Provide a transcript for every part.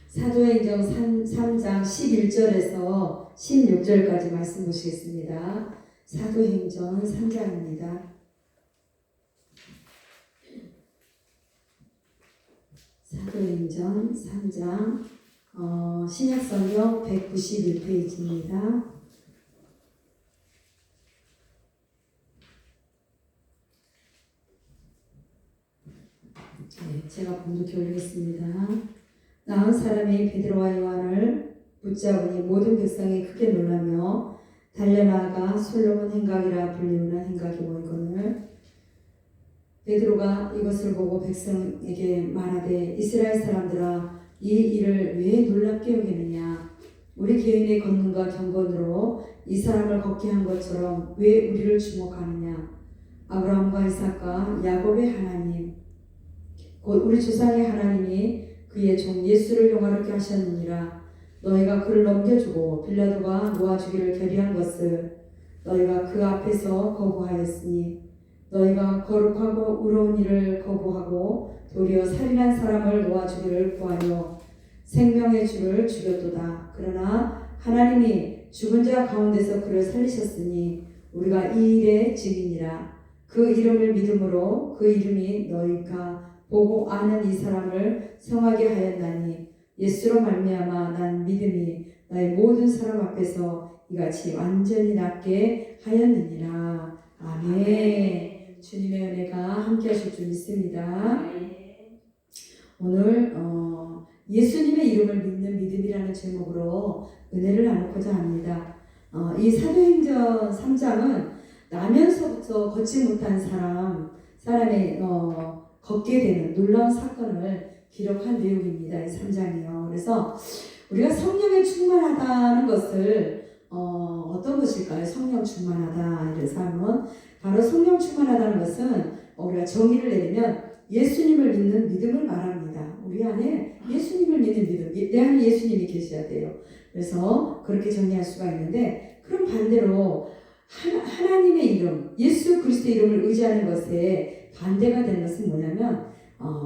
사도행전 3장 11절에서 16절까지 말씀 보시겠습니다. 사도행전 3장입니다. 사도행전 3장 신약성경 191페이지입니다. 네, 제가 봉독해 올리겠습니다. 나은 사람이 베드로와 요한을 붙잡으니 모든 백성이 크게 놀라며 달려나가 솔로몬 행각이라 불리우는 행각이 모이거늘 베드로가 이것을 보고 백성에게 말하되 이스라엘 사람들아 이 일을 왜 놀랍게 여기느냐 우리 개인의 권능과 경건으로 이 사람을 걷게 한 것처럼 왜 우리를 주목하느냐 아브라함과 이삭과 야곱의 하나님 곧 우리 조상의 하나님이 그의 종 예수를 영화롭게 하셨느니라. 너희가 그를 넘겨주고 빌라도가 놓아주기를 결의한 것을 너희가 그 앞에서 거부하였으니 너희가 거룩하고 의로운 일을 거부하고 도리어 살인한 사람을 놓아주기를 구하여 생명의 주를 죽였도다. 그러나 하나님이 죽은 자 가운데서 그를 살리셨으니 우리가 이 일의 증인이라. 그 이름을 믿음으로 그 이름이 너희가 보고 아는 이 사람을 성하게 하였나니 예수로 말미암아 난 믿음이 나의 모든 사람 앞에서 이같이 완전히 낫게 하였느니라. 아멘. 주님의 은혜가 함께 하실 줄 믿습니다. 오늘 예수님의 이름을 믿는 믿음이라는 제목으로 은혜를 나누고자 합니다. 이 사도행전 3장은 나면서부터 걷지 못한 사람의 걷게 되는 놀라운 사건을 기록한 내용입니다. 이 3장이요. 그래서 우리가 성령에 충만하다는 것을 어떤 것일까요? 성령 충만하다 이래서 하면 바로 성령 충만하다는 것은 우리가 정의를 내리면 예수님을 믿는 믿음을 말합니다. 우리 안에 예수님을 믿는 믿음, 내 안에 예수님이 계셔야 돼요. 그래서 그렇게 정의할 수가 있는데 그럼 반대로 하나님의 이름, 예수 그리스도의 이름을 의지하는 것에 반대가 되는 것은 뭐냐면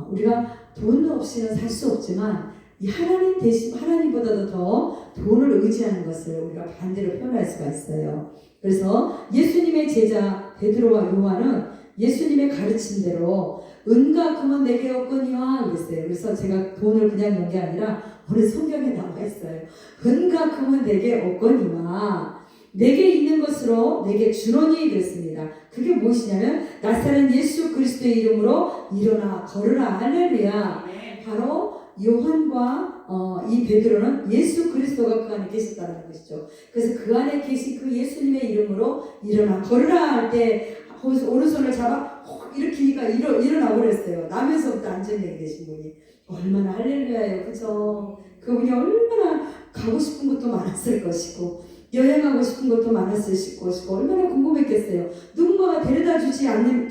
우리가 돈 없이는 살 수 없지만 이 하나님 대신 하나님보다도 더 돈을 의지하는 것을 우리가 반대로 표현할 수가 있어요. 그래서 예수님의 제자 베드로와 요한은 예수님의 가르침대로 은과 금은 내게 없거니와 그랬어요. 그래서 제가 돈을 그냥 놓은 게 아니라 오늘 성경에 나와 있어요. 은과 금은 내게 없거니와 내게 있는 것으로 내게 주노니 그랬습니다. 그게 무엇이냐면 나사렛 예수 그리스도의 이름으로 일어나 걸으라. 할렐루야. 바로 요한과 이 베드로는 예수 그리스도가 그 안에 계셨다는 것이죠. 그래서 그 안에 계신 그 예수님의 이름으로 일어나 걸으라 할 때 오른손을 잡아 이렇게 일어나 버렸어요. 나면서부터 안전되게 되신 분이 얼마나 할렐루야예요. 그죠? 그분이 얼마나 가고 싶은 것도 많았을 것이고 여행하고 싶은 것도 많았을 것이고 얼마나 궁금했겠어요. 누군가가 데려다 주지 않으면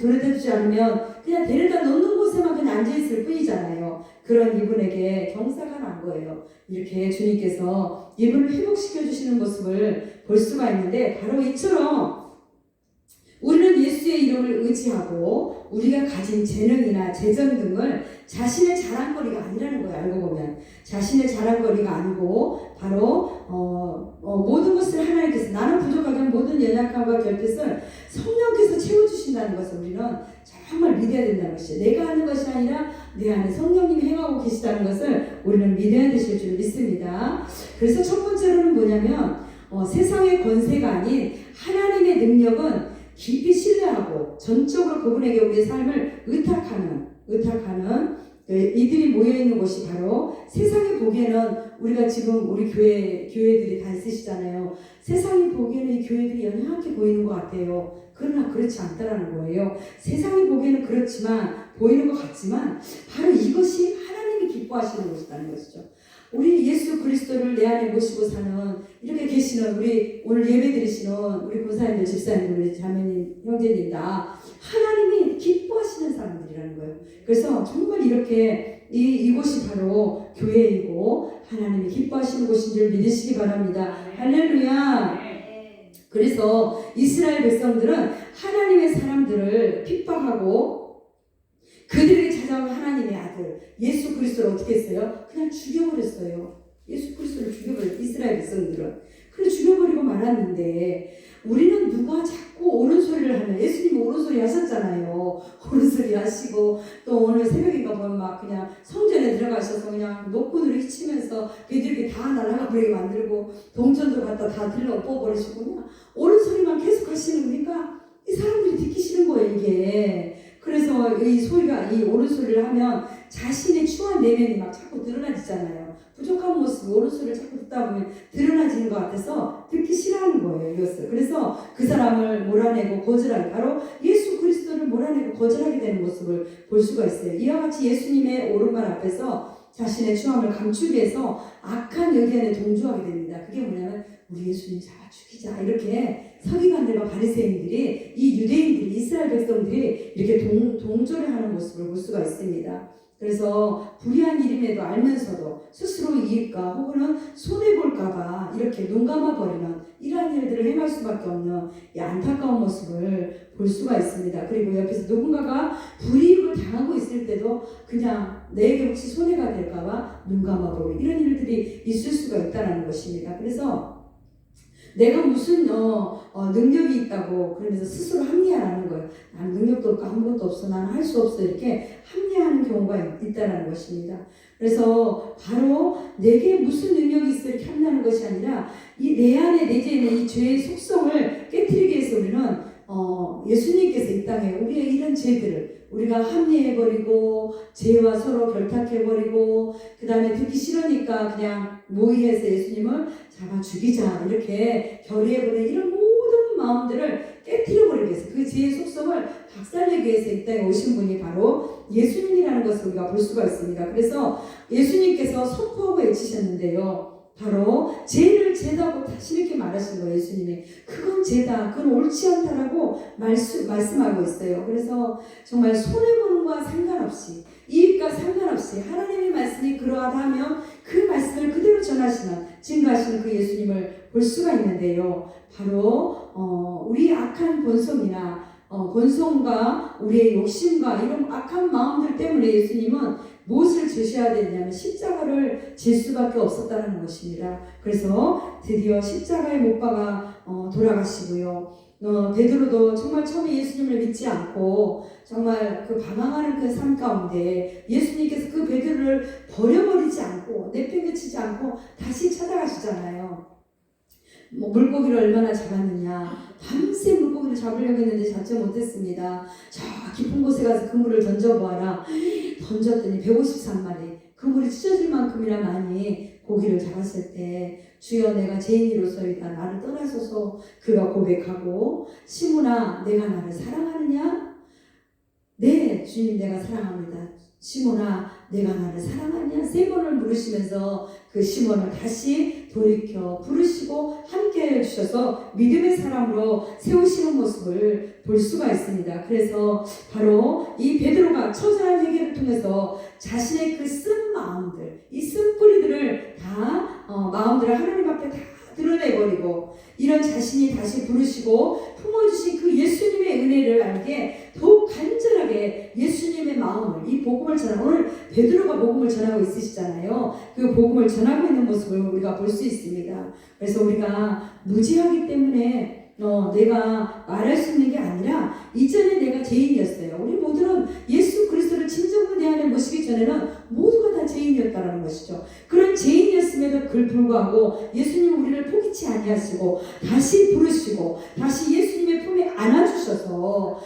그냥 데려다 놓는 곳에만 그냥 앉아있을 뿐이잖아요. 그런 이분에게 경사가 난 거예요. 이렇게 주님께서 이분을 회복시켜 주시는 모습을 볼 수가 있는데 바로 이처럼 우리는 예수의 이름을 의지하고 우리가 가진 재능이나 재정 등을 자신의 자랑거리가 아니라는 거예요. 알고 보면 자신의 자랑거리가 아니고 바로 모든 것을 하나님께서 나는 부족하지만 모든 연약함과 결핍을 성령께서 채워주신다는 것을 우리는 정말 믿어야 된다는 것이죠. 내가 하는 것이 아니라 내 안에 성령님이 행하고 계시다는 것을 우리는 믿어야 되실 줄 믿습니다. 그래서 첫 번째로는 뭐냐면 세상의 권세가 아닌 하나님의 능력은 깊이 신뢰하고 전적으로 그분에게 우리의 삶을 의탁하는 이들이 모여있는 곳이 바로 세상이 보기에는 우리가 지금 우리 교회들이 다 있으시잖아요. 세상이 보기에는 이 교회들이 연약하게 보이는 것 같아요. 그러나 그렇지 않다라는 거예요. 세상이 보기에는 그렇지만 보이는 것 같지만 바로 이것이 하나님이 기뻐하시는 것이라는 것이죠. 우리 예수 그리스도를 내 안에 모시고 사는 이렇게 계시는 우리 오늘 예배 드리시는 우리 권사님들, 집사님들, 우리 자매님, 형제님 다 하나님이 기뻐하시는 사람들이라는 거예요. 그래서 정말 이렇게 이곳이 바로 교회이고 하나님이 기뻐하시는 곳인 줄 믿으시기 바랍니다. 할렐루야. 그래서 이스라엘 백성들은 하나님의 사람들을 핍박하고 그들에게 찾아온 하나님의 아들 예수 그리스도를 어떻게 했어요? 그냥 죽여버렸어요. 죽여버렸어요. 예수 그리스도를 죽여버렸어요. 이스라엘 백성들은. 그래 죽여버리고 말았는데 우리는 누가 자꾸 옳은 소리를 하면 예수님 옳은 소리 하셨잖아요. 옳은 소리 하시고 또 오늘 새벽인가 보면 막 그냥 성전에 들어가셔서 그냥 노끈으로 휘치면서 배들이 다 날아가 버리게 만들고 동전도 갖다 다 들러 엎어버리시고 그냥 옳은 소리만 계속 하시는 거니까 이 사람들이 듣기 싫은 거예요 이게. 그래서 이 소리가 이 옳은 소리를 하면 자신의 추한 내면이 막 자꾸 드러나지잖아요. 부족한 모습, 옳은 소리를 자꾸 듣다 보면 드러나지는 것 같아서 듣기 싫어하는 거예요. 이것을. 그래서 그 사람을 몰아내고 거절하게 바로 예수 그리스도를 몰아내고 거절하게 되는 모습을 볼 수가 있어요. 이와 같이 예수님의 옳은 말 앞에서 자신의 추함을 감추기 위해서 악한 의견에 동조하게 됩니다. 그게 뭐냐면 우리 예수님 잡아 죽이자 이렇게 서기관들과 바리새인들이 이 유대인들이 이스라엘 백성들이 이렇게 동조를 하는 모습을 볼 수가 있습니다. 그래서 불의한 일임에도 알면서도 스스로 이익과 혹은 손해볼까봐 이렇게 눈 감아버리는 이러한 일들을 행할 수밖에 없는 이 안타까운 모습을 볼 수가 있습니다. 그리고 옆에서 누군가가 불이익을 당하고 있을 때도 그냥 내게 혹시 손해가 될까봐 눈 감아버리고 이런 일들이 있을 수가 있다는 것입니다. 그래서 내가 무슨 능력이 있다고 그러면서 스스로 합리화하는 거예요. 나는 능력도 없고 아무것도 없어. 나는 할 수 없어. 이렇게 합리화하는 경우가 있다는 것입니다. 그래서 바로 내게 무슨 능력이 있어 이렇게 합리화하는 것이 아니라 이 내 안에 내재해 있는 이 죄의 속성을 깨트리기 위해서 우리는 예수님께서 이 땅에 우리의 이런 죄들을 우리가 합리해버리고 죄와 서로 결탁해버리고 그 다음에 듣기 싫으니까 그냥 모의해서 예수님을 잡아 죽이자 이렇게 결의해버리는 이런 모든 마음들을 깨트려버리기 위해서 그 죄의 속성을 박살내기 위해서 이 땅에 오신 분이 바로 예수님이라는 것을 우리가 볼 수가 있습니다. 그래서 예수님께서 선포하고 외치셨는데요. 바로 죄를 죄다고 다시 이렇게 말하신 거예요. 예수님이 그건 죄다 그건 옳지 않다라고 말씀하고 있어요. 그래서 정말 손해보는 것과 상관없이 이익과 상관없이 하나님의 말씀이 그러하다 하면 그 말씀을 그대로 전하시는 증거하시는 그 예수님을 볼 수가 있는데요. 바로 우리 악한 본성과 우리의 욕심과 이런 악한 마음들 때문에 예수님은 무엇을 지셔야 되냐면 십자가를 질 수밖에 없었다는 것입니다. 그래서 드디어 십자가에 못 박아 돌아가시고요. 베드로도 정말 처음에 예수님을 믿지 않고 정말 그 방황하는 그 삶 가운데 예수님께서 그 베드로를 버려버리지 않고 내팽개치지 않고 다시 찾아가시잖아요. 물고기를 얼마나 잡았느냐. 밤새 물고기를 잡으려고 했는데 잡지 못했습니다. 저 깊은 곳에 가서 그물을 던져보아라. 던졌더니 153마리. 그물이 찢어질 만큼이나 많이 고기를 잡았을 때 주여 내가 죄인이로소이다. 나를 떠나소서. 그가 고백하고 시몬아 내가 나를 사랑하느냐? 네 주님 내가 사랑합니다. 시몬아 내가 나를 사랑하냐? 3번을 물으시면서 그 시몬을 다시 돌이켜 부르시고 함께해 주셔서 믿음의 사람으로 세우시는 모습을 볼 수가 있습니다. 그래서 바로 이 베드로가 처절한 회개를 통해서 자신의 그 쓴 마음들, 이 쓴 뿌리들을 다 마음들을 하나님 앞에 다 드러내버리고 이런 자신이 다시 부르시고 품어주신 그 예수님의 은혜를 알게 더욱 간절하게 예수님의 마음을 이 복음을 전하고 오늘 베드로가 복음을 전하고 있으시잖아요. 그 복음을 전하고 있는 모습을 우리가 볼 수 있습니다. 그래서 우리가 무지하기 때문에 내가 말할 수 있는 게 아니라 이전에 내가 죄인이었어요. 우리 모두는 예수 그리스도를 진정으로 내 안에 모시기 전에는 모두가 다 죄인이었다는 것이죠. 그런 죄인이었음에도 불구하고 예수님 우리를 포기치 아니하시고 다시 부르시고 다시 예수님의 품에 안아주셔서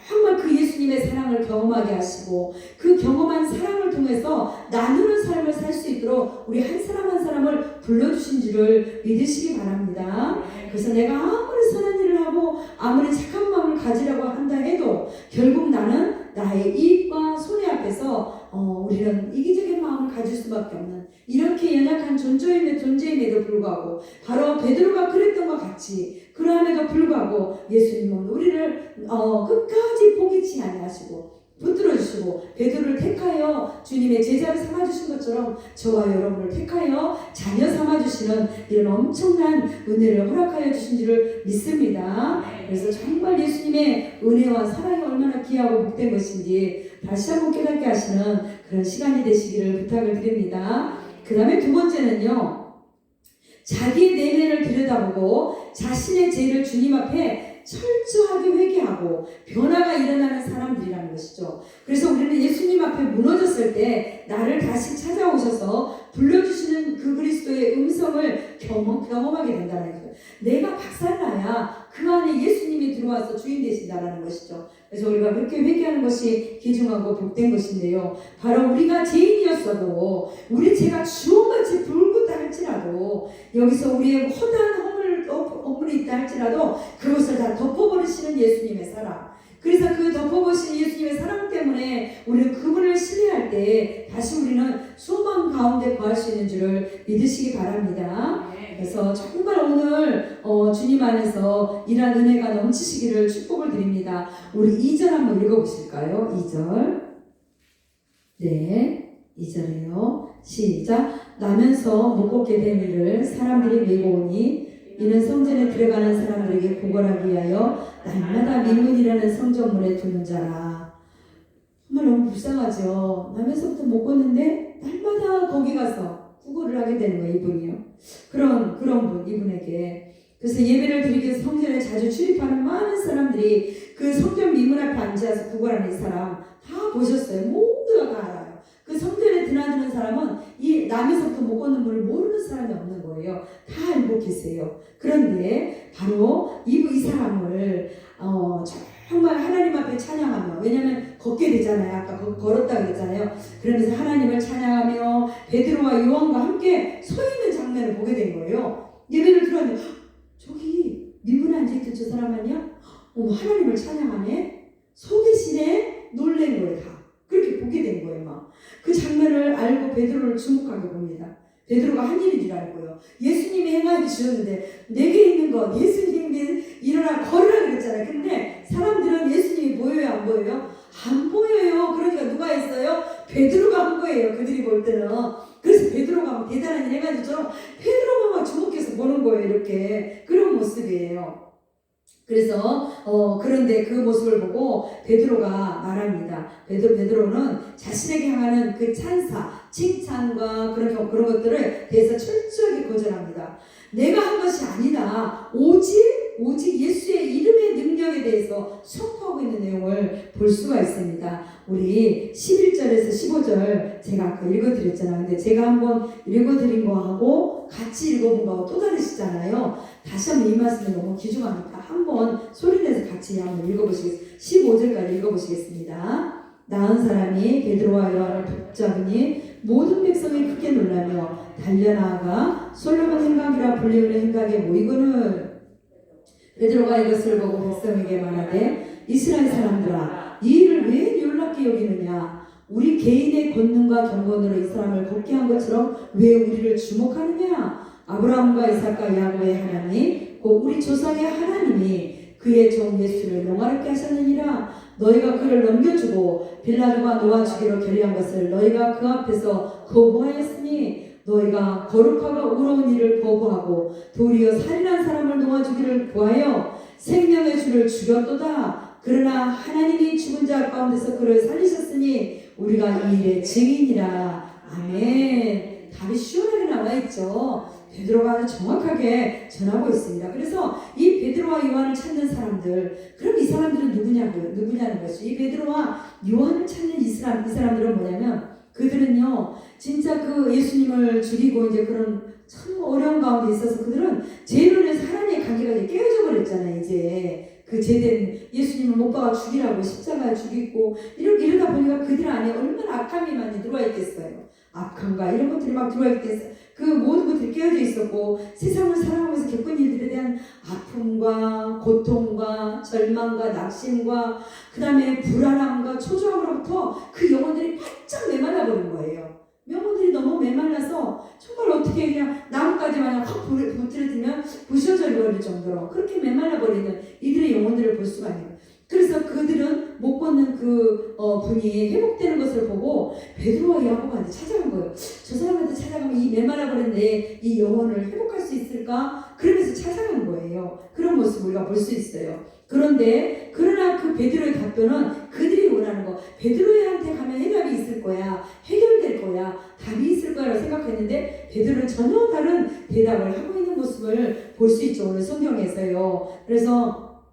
정말 그 예수님의 사랑을 경험하게 하시고 그 경험한 사랑을 통해서 나누는 삶을 살 수 있도록 우리 한 사람 한 사람을 불러주신 줄을 믿으시기 바랍니다. 그래서 내가 아무리 선한 일을 하고 아무리 착한 마음을 가지려고 한다 해도 결국 나는 나의 이익과 손해 앞에서 우리는 이기적인 마음을 가질 수밖에 없는 이렇게 연약한 존재임에도 불구하고 바로 베드로가 그랬던 것 같이 그러함에도 불구하고 예수님은 우리를 끝까지 포기치 아니하시고 붙들어 주시고 베드로를 택하여 주님의 제자를 삼아주신 것처럼 저와 여러분을 택하여 자녀 삼아주시는 이런 엄청난 은혜를 허락하여 주신 줄을 믿습니다. 그래서 정말 예수님의 은혜와 사랑이 얼마나 귀하고 복된 것인지 다시 한번 깨닫게 하시는 그런 시간이 되시기를 부탁을 드립니다. 그 다음에 두 번째는요, 자기의 내면을 들여다보고 자신의 죄를 주님 앞에 철저하게 회개하고 변화가 일어나는 사람들이라는 것이죠. 그래서 우리는 예수님 앞에 무너졌을 때 나를 다시 찾아오셔서 불러주시는 그 그리스도의 음성을 경험하게 된다는 거죠. 내가 박살나야 그 안에 예수님이 들어와서 주인 되신다라는 것이죠. 그래서 우리가 그렇게 회개하는 것이 귀중하고 복된 것인데요. 바로 우리가 죄인이었어도 우리 죄가 주홍같이 붉다 할지라도 여기서 우리의 허다한 허물이 있다 할지라도 그것을 다 덮어버리시는 예수님의 사랑. 그래서 그 덮어버리신 예수님의 사랑 때문에 우리는 그분을 신뢰할 때 다시 우리는 소망 가운데 거할 수 있는 줄을 믿으시기 바랍니다. 그래서 정말 오늘 주님 안에서 이런 은혜가 넘치시기를 축복을 드립니다. 우리 2절 한번 읽어보실까요? 2절. 네, 2절이에요. 시작. 나면서 못 걷게 된 이를 사람들이 메고 오니 이는 성전에 들어가는 사람들에게 구걸하기 위하여 날마다 민문이라는 성전문에 두는 자라. 정말 너무 불쌍하죠. 나면서부터 못 걷는데 날마다 거기 가서 구걸을 하게 되는 거예요, 이분이요. 그런 분, 이분에게. 그래서 예배를 드리기 위해서 성전에 자주 출입하는 많은 사람들이 그 성전 민문 앞에 앉아서 구걸하는 이 사람 다 보셨어요. 모두가 다 알아요. 그 성전에 드나드는 사람은 이 남에서부터 못 걷는 분을 모르는 사람이 없는 거예요. 다 알고 계세요. 그런데 바로 이 사람을 정말 하나님 앞에 찬양하며, 왜냐하면 걷게 되잖아요. 아까 걸었다 그랬잖아요. 그러면서 하나님을 찬양하며 베드로와 요한과 함께 서 있는 장면을 보게 된 거예요. 예배를 들었는데 저기 민문에 앉아있던 저 사람 아니야? 어머, 하나님을 찬양하네? 서 계시네? 놀란 거예요. 다 그렇게 보게 된 거예요. 막 그 장면을 알고 베드로를 주목하게 봅니다. 베드로가 한 일인 줄 알고요. 예수님이 행하게 주셨는데 내게 있는 거 예수님이 일어나 걸으라 그랬잖아요. 근데 사람들은 예수님이 보여요, 안 보여요? 안 보여요. 그러니까 누가 했어요? 베드로가 한 거예요. 그들이 볼 때는. 그래서 베드로가 막 대단한 일 해가지고 베드로가 막 주목해서 보는 거예요. 이렇게 그런 모습이에요. 그래서 그런데 그 모습을 보고 베드로가 말합니다. 베드로는 자신에게 향하는 그 찬사, 칭찬과 그런 것들을 대해서 철저하게 거절합니다. 내가 한 것이 아니다. 오직 예수의 이름의 능력에 대해서 선포하고 있는 내용을 볼 수가 있습니다. 우리 11절에서 15절 제가 아까 읽어드렸잖아요. 근데 제가 한번 읽어드린 거하고 같이 읽어본 거하고 또 다르시잖아요. 다시 한번 이 말씀이 너무 귀중하니까 한번 소리내서 같이 한번 읽어보시겠습니다. 15절까지 읽어보시겠습니다. 나은 사람이 베드로와 요한을 붙잡으니 모든 백성이 크게 놀라며 달려나아가 솔로몬 행각이라 불리우는 행각에 모이거늘. 베드로가 이것을 보고 백성에게 말하되 이스라엘 사람들아, 이 일을 왜 놀랍게 여기느냐? 우리 개인의 권능과 경건으로 이 사람을 걷게 한 것처럼 왜 우리를 주목하느냐? 아브라함과 이삭과 야곱의 하나님 곧 우리 조상의 하나님이 그의 종 예수를 영화롭게 하셨느니라. 너희가 그를 넘겨주고 빌라도가 놓아주기로 결의한 것을 너희가 그 앞에서 거부하였으니 너희가 거룩하고 의로운 일을 거부하고 도리어 살인한 사람을 놓아주기를 구하여 생명의 주를 죽였도다. 그러나 하나님이 죽은 자 가운데서 그를 살리셨으니 우리가 이 일의 증인이라. 아멘. 답이 시원하게 나와있죠. 베드로가 아주 정확하게 전하고 있습니다. 그래서 이 베드로와 요한을 찾는 사람들, 그럼 이 사람들은 누구냐는 것이, 이 베드로와 요한을 찾는 이 사람들은 뭐냐면, 그들은요 진짜 그 예수님을 죽이고 이제 그런 참 어려운 가운데 있어서 그들은 죄로 인해서 하나님의 관계가 이제 깨어져 버렸잖아요. 이제 그 죄된 예수님을 못 박아 죽이라고 십자가에 죽이고 이러다 보니까 그들 안에 얼마나 악함이 많이 들어와 있겠어요. 악함과 이런 것들이 막 들어와 있겠어요. 그 모든 것들이 깨어져 있었고 세상을 살아가면서 겪은 일들에 대한 아픔과 고통과 절망과 낙심과 그 다음에 불안함과 초조함으로부터 그 영혼들이 바짝 메말라 버린 거예요. 영혼들이 너무 메말라서 정말 어떻게 그냥 나뭇가지 마냥 확 부풀어지면 부셔져 버릴 정도로 그렇게 메말라 버리는 이들의 영혼들을 볼 수가 있는 거예요. 그래서 그들은 못 걷는 그 분이 회복되는 것을 보고 베드로와 야고보한테 찾아간 거예요. 저 사람한테 찾아가면 이 메말라 버린 이 영혼을 회복할 수 있을까? 그러면서 찾아간 거예요. 그런 모습을 우리가 볼 수 있어요. 그러나 그 베드로의 답변은 그들이 원하는 거, 베드로한테 가면 해답이 있을 거야, 해결될 거야, 답이 있을 거야라고 생각했는데 베드로는 전혀 다른 대답을 하고 있는 모습을 볼 수 있죠, 오늘 성경에서요. 그래서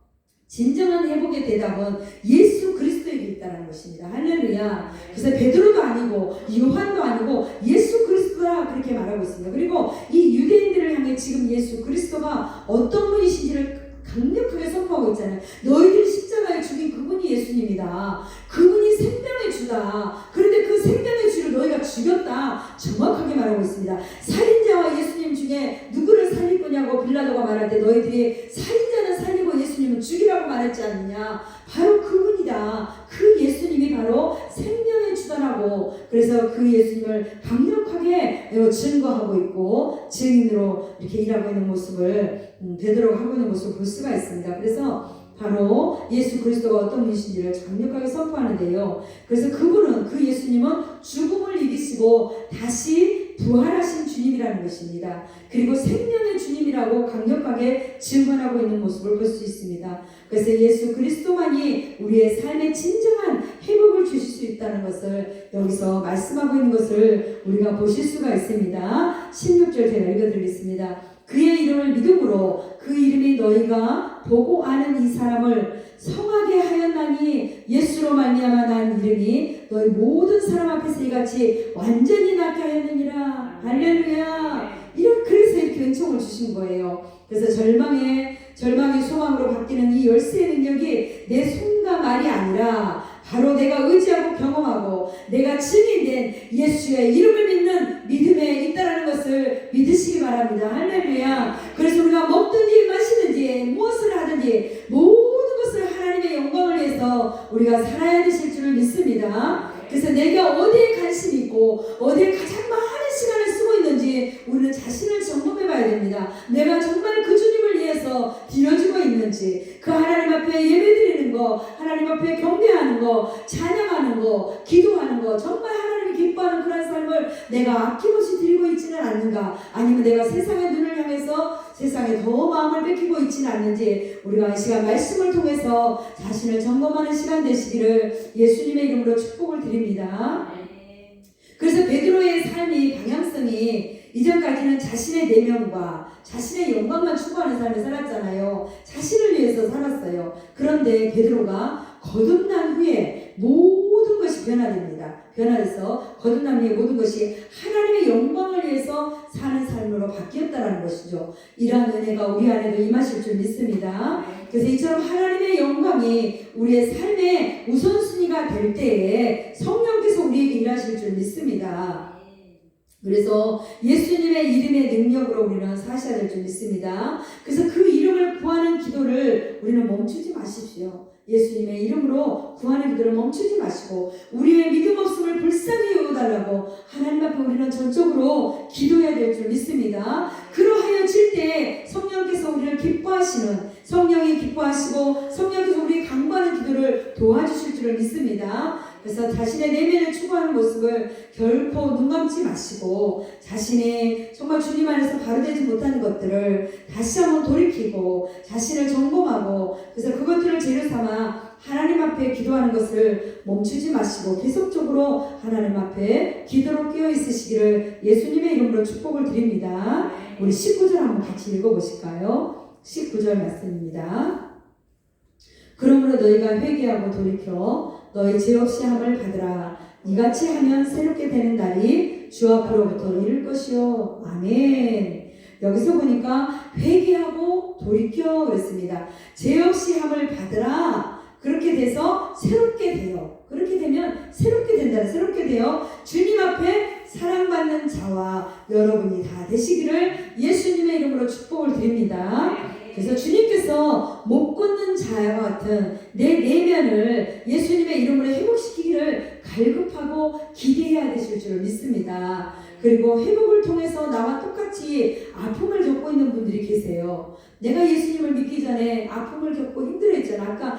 진정한 회복의 대답은 예수 그리스도에게 있다는 것입니다. 할렐루야. 그래서 베드로도 아니고 요한도 아니고 예수 그리스도라 그렇게 말하고 있습니다. 그리고 이 유대인들을 향해 지금 예수 그리스도가 어떤 분이신지를 강력하게 선포하고 있잖아요. 너희들이 십자가에 죽인 그분이 예수님이다. 그분이 생명의 주다. 그런데 그 생명의 주를 너희가 죽였다. 정확하게 말하고 있습니다. 살인자와 예수님 중에 누구를 살릴 거냐고 빌라도가 말할 때 너희들이 살인자는 살리고 예수님은 죽이라고 말했지 않느냐. 바로 그분이다. 그 예수님이 바로 생명의 주다라고, 그래서 그 예수님을 강력하게 증거하고 있고 증인으로 이렇게 일하고 있는 모습을 베드로가 하고 있는 모습을 볼 수가 있습니다. 그래서 바로 예수 그리스도가 어떤 분이신지를 강력하게 선포하는데요. 그래서 그분은, 그 예수님은 죽음을 이기시고 다시 부활하신 주님이라는 것입니다. 그리고 생명의 주님이라고 강력하게 증언하고 있는 모습을 볼 수 있습니다. 그래서 예수 그리스도만이 우리의 삶에 진정한 회복을 주실 수 있다는 것을 여기서 말씀하고 있는 것을 우리가 보실 수가 있습니다. 16절 제가 읽어드리겠습니다. 그의 이름을 믿음으로 그 이름이 너희가 보고 아는 이 사람을 성하게 하였나니 예수로 말미암아 난 이름이 너희 모든 사람 앞에서 이같이 완전히 낫게 하였느니라. 할렐루야. 그래서 이렇게 은총을 주신 거예요. 그래서 절망이 소망으로 바뀌는 이 열쇠의 능력이 내 손과 말이 아니라 바로 내가 의지하고 경험하고 내가 증인된 예수의 이름을 믿는 믿음에 있다는 것을 믿으시기 바랍니다. 할렐루야. 그래서 우리가 먹든지 마시든지 무엇을 하든지 모든 것을 하나님의 영광을 위해서 우리가 살아야 되실 줄을 믿습니다. 그래서 내가 어디에 관심이 있고 어디에 가장 많은 시간을 쓰고 있는지 우리는 자신을 점검해 봐야 됩니다. 내가 정말 그 주님을 위해서 드려주고 있는지, 그 하나님 앞에 예배드리는 거, 하나님 앞에 경배하는 거, 찬양하는 거, 기도하는 거, 정말 하나님이 기뻐하는 그런 삶을 내가 아낌없이 드리고 있지는 않는가, 아니면 내가 세상의 눈을 향해서 세상에 더 마음을 뺏기고 있지는 않는지, 우리가 이 시간 말씀을 통해서 자신을 점검하는 시간 되시기를 예수님의 이름으로 축복을 드립니다. 그래서 베드로의 삶이 방향성이 이전까지는 자신의 내면과 자신의 영광만 추구하는 삶을 살았잖아요. 자신을 위해서 살았어요. 그런데 베드로가 거듭난 후에 모든 것이 변화됩니다. 변화돼서 거듭난 후에 모든 것이 하나님의 영광을 위해서 사는 삶으로 바뀌었다는 것이죠. 이러한 은혜가 우리 안에도 임하실 줄 믿습니다. 그래서 이처럼 하나님의 영광이 우리의 삶의 우선순위가 될 때에 성령께서 우리에게 일하실 줄 믿습니다. 그래서 예수님의 이름의 능력으로 우리는 사셔야 될 줄 믿습니다. 그래서 그 이름을 구하는 기도를 우리는 멈추지 마십시오. 예수님의 이름으로 구하는 기도를 멈추지 마시고 우리의 믿음 없음을 불쌍히 여겨달라고 하나님 앞에 우리는 전적으로 기도해야 될 줄 믿습니다. 그러하여질 때 성령께서 우리를 기뻐하시는, 성령이 기뻐하시고 성령께서 우리 강구하는 기도를 도와주실 줄을 믿습니다. 그래서 자신의 내면을 추구하는 모습을 결코 눈 감지 마시고 자신이 정말 주님 안에서 바로되지 못하는 것들을 다시 한번 돌이키고 자신을 점검하고, 그래서 그것들을 재료 삼아 하나님 앞에 기도하는 것을 멈추지 마시고 계속적으로 하나님 앞에 기도로 깨어 있으시기를 예수님의 이름으로 축복을 드립니다. 우리 19절 한번 같이 읽어보실까요? 19절 말씀입니다. 그러므로 너희가 회개하고 돌이켜 너희 죄 없이 함을 받으라. 이같이 하면 새롭게 되는 날이 주 앞으로부터 이를 것이요. 아멘. 여기서 보니까 회개하고 돌이켜 그랬습니다. 죄 없이 함을 받으라. 그렇게 돼서 새롭게 돼요. 그렇게 되면 새롭게 된다. 새롭게 되어 주님 앞에 사랑받는 자와 여러분이 다 되시기를 예수님의 이름으로 축복을 드립니다. 그래서 주님께서 못 걷는 자와 같은 내 내면을 예수님의 이름으로 회복시키기를 갈급하고 기대해야 되실 줄을 믿습니다. 그리고 회복을 통해서 나와 똑같이 아픔을 겪고 있는 분들이 계세요. 내가 예수님을 믿기 전에 아픔을 겪고 힘들어했잖아. 아까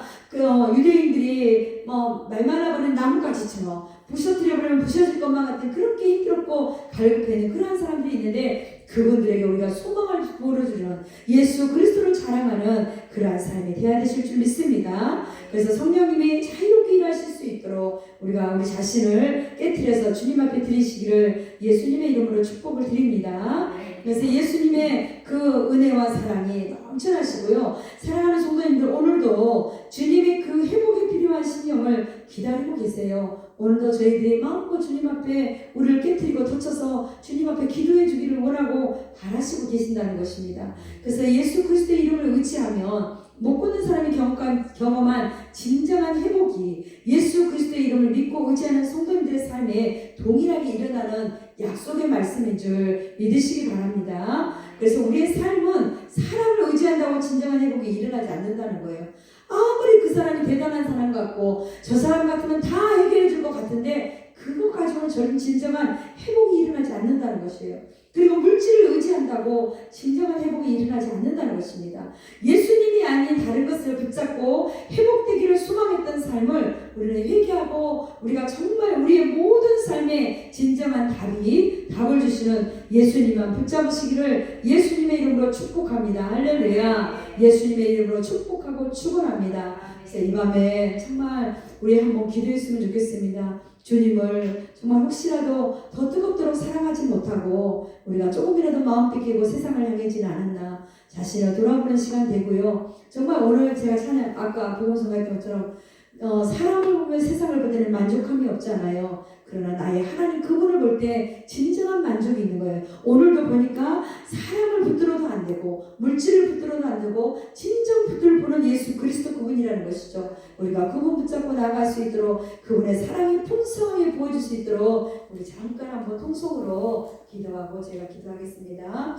유대인들이 말만 하고는 나뭇가지처럼 부셔뜨려버리면 부셔질 것만 같은 그렇게 힘들었고 갈급해하는 그러한 사람들이 있는데 그분들에게 우리가 소망을 보여주는 예수 그리스도를 자랑하는 그러한 삶이 되어야 되실 줄 믿습니다. 그래서 성령님이 자유롭게 일하실 수 있도록 우리가 우리 자신을 깨트려서 주님 앞에 드리시기를 예수님의 이름으로 축복을 드립니다. 그래서 예수님의 그 은혜와 사랑이 넘쳐나시고요. 사랑하는 성도님들, 오늘도 주님의 그 회복이 필요한 심령을 기다리고 계세요. 오늘도 저희들이 마음껏 주님 앞에 우리를 깨트리고 터쳐서 주님 앞에 기도해 주기를 원하고 바라시고 계신다는 것입니다. 그래서 예수 그리스도의 이름을 의지하면 못 걷는 사람이 경험한 진정한 회복이 예수 그리스도의 이름을 믿고 의지하는 성도님들의 삶에 동일하게 일어나는 약속의 말씀인 줄 믿으시기 바랍니다. 그래서 우리의 삶은 사람을 의지한다고 진정한 회복이 일어나지 않는다는 거예요. 아무리 그 사람이 대단한 사람 같고 저 사람 같으면 다 해결해 줄 것 같은데 그거 가지고는 저는 진정한 회복이 일어나지 않는다는 것이에요. 그리고 물질을 의지한다고 진정한 회복이 일어나지 않는다는 것입니다. 예수님이 아닌 다른 것을 붙잡고 회복되기를 소망했던 삶을 우리는 회개하고 우리가 정말 우리의 모든 삶에 진정한 답을 주시는 예수님만 붙잡으시기를 예수님의 이름으로 축복합니다. 할렐루야. 예수님의 이름으로 축복하고 축원합니다. 그래서 이 밤에 정말 우리 한번 기도했으면 좋겠습니다. 주님을 정말 혹시라도 더 뜨겁도록 사랑하지 못하고 우리가 조금이라도 마음 뺏기고 세상을 향하지는 않았나 자신을 돌아보는 시간 되고요. 정말 오늘 제가 찬양 아까 보건소가 했던 것처럼 사람을 보면 세상을 볼 때는 만족함이 없잖아요. 그러나 나의 하나님 그분을 볼 때 진정한 만족이 있는 거예요. 오늘도 보니까 사람을 붙들어도 안 되고 물질을 붙들어도 안 되고 진정 붙들 보는 예수 그리스도 그분이라는 것이죠. 우리가 그분 붙잡고 나아갈 수 있도록 그분의 사랑이 풍성하게 보여줄 수 있도록 우리 잠깐 한번 통성으로 기도하고 제가 기도하겠습니다.